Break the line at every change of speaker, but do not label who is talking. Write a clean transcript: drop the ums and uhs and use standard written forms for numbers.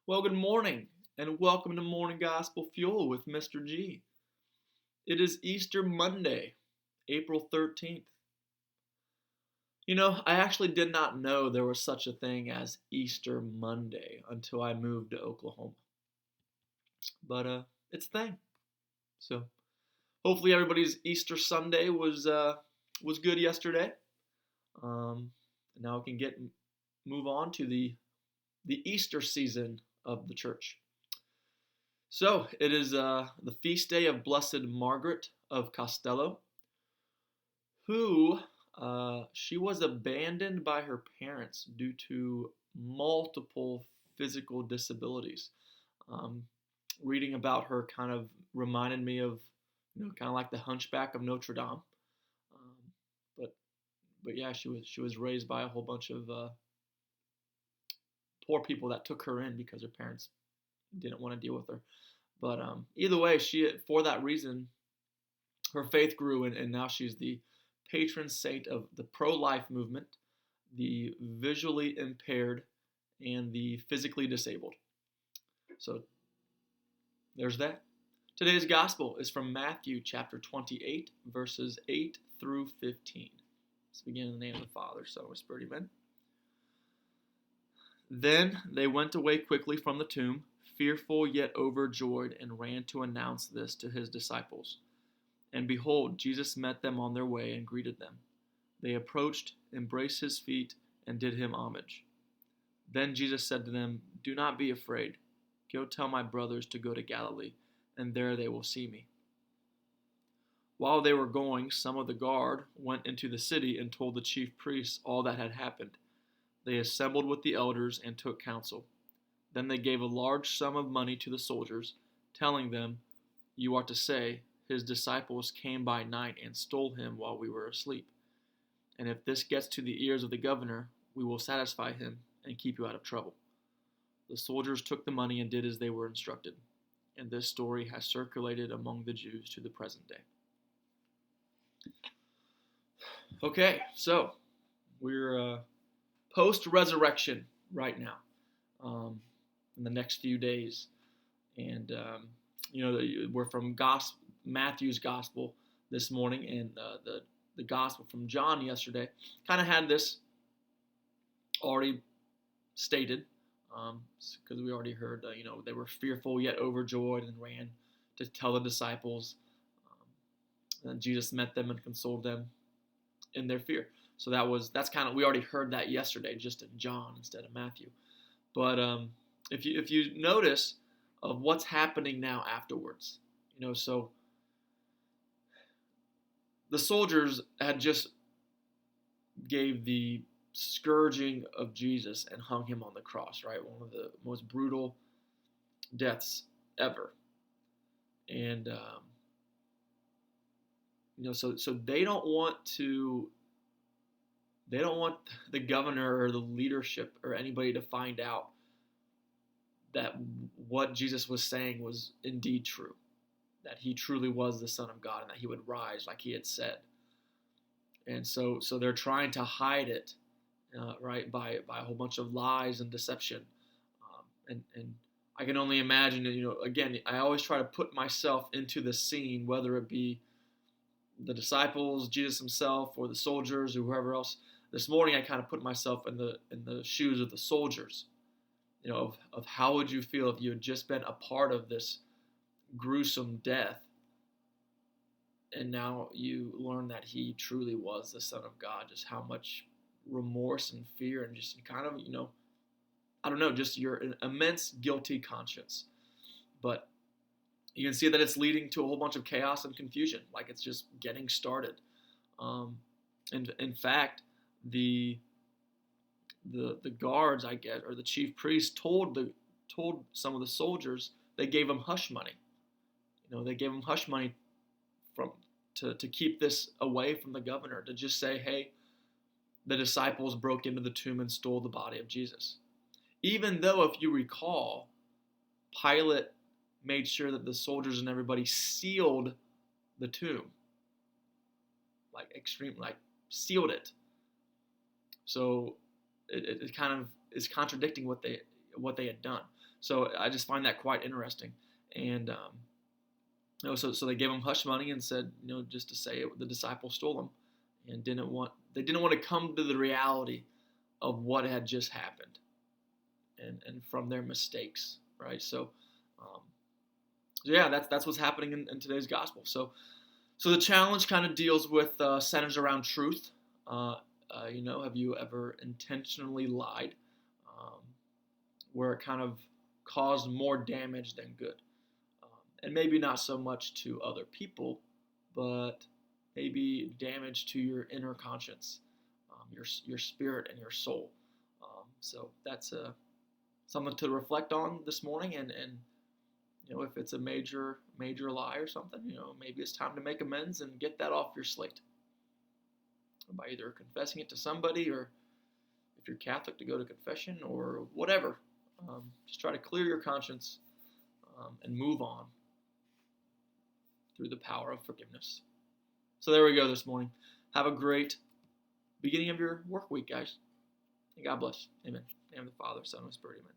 Well, good morning, and welcome to Morning Gospel Fuel with Mr. G. It is Easter Monday, April 13th. I actually did not know there was such a thing as Easter Monday until I moved to Oklahoma. But it's a thing. So hopefully everybody's Easter Sunday was good yesterday. And now we can move on to the Easter season of the church. So it is the feast day of Blessed Margaret of Costello, who she was abandoned by her parents due to multiple physical disabilities. Um, Reading about her kind of reminded me of, kind of like the Hunchback of Notre Dame. But but yeah, she was raised by a whole bunch of poor people that took her in because her parents didn't want to deal with her. But either way, for that reason, her faith grew, and now she's the patron saint of the pro-life movement, the visually impaired, and the physically disabled. So there's that. Today's gospel is from Matthew chapter 28, verses 8 through 15. Let's begin in the name of the Father, Son, and Spirit. Amen. Then they went away quickly from the tomb, fearful yet overjoyed, and ran to announce this to his disciples. And behold, Jesus met them on their way and greeted them. They approached, embraced his feet, and did him homage. Then Jesus said to them, "Do not be afraid. Go tell my brothers to go to Galilee, and there they will see me." While they were going, some of the guard went into the city and told the chief priests all that had happened. They assembled with the elders and took counsel. Then they gave a large sum of money to the soldiers, telling them, "You are to say, 'His disciples came by night and stole him while we were asleep.' And if this gets to the ears of the governor, we will satisfy him and keep you out of trouble." The soldiers took the money and did as they were instructed. And this story has circulated among the Jews to the present day. Okay, so we're post-resurrection right now, in the next few days. And, we're from Matthew's gospel this morning, and the gospel from John yesterday kind of had this already stated, because we already heard, they were fearful yet overjoyed and ran to tell the disciples. And Jesus met them and consoled them in their fear. So that's kind of, we already heard that yesterday, just in John instead of Matthew. But if you notice of what's happening now afterwards, so the soldiers had just gave the scourging of Jesus and hung him on the cross, right? One of the most brutal deaths ever. And so they don't want the governor or the leadership or anybody to find out that what Jesus was saying was indeed true, that he truly was the Son of God and that he would rise like he had said. And so they're trying to hide it, right, by a whole bunch of lies and deception. And I can only imagine, again, I always try to put myself into the scene, whether it be the disciples, Jesus himself, or the soldiers, or whoever else. This morning, I kind of put myself in the shoes of the soldiers, of how would you feel if you had just been a part of this gruesome death, and now you learn that he truly was the Son of God. Just how much remorse and fear and just kind of, I don't know, just your immense guilty conscience. But you can see that it's leading to a whole bunch of chaos and confusion, like it's just getting started. And in fact, the guards, I guess, or the chief priests told some of the soldiers, they gave them hush money. They gave them hush money to keep this away from the governor, to just say, hey, the disciples broke into the tomb and stole the body of Jesus. Even though, if you recall, Pilate made sure that the soldiers and everybody sealed the tomb, like sealed it. So it kind of is contradicting what they had done. So I just find that quite interesting. And so they gave him hush money and said, just to say the disciples stole them, and they didn't want to come to the reality of what had just happened, and from their mistakes, right? So yeah, that's what's happening in today's gospel. So the challenge kind of deals with centers around truth. Have you ever intentionally lied, where it kind of caused more damage than good? And maybe not so much to other people, but maybe damage to your inner conscience, your spirit and your soul. So that's something to reflect on this morning, and if it's a major lie or something, maybe it's time to make amends and get that off your slate by either confessing it to somebody, or if you're Catholic, to go to confession, or whatever. Just try to clear your conscience and move on through the power of forgiveness. So there we go this morning. Have a great beginning of your work week, guys. And God bless. Amen. In the name of the Father, Son, and Spirit. Amen.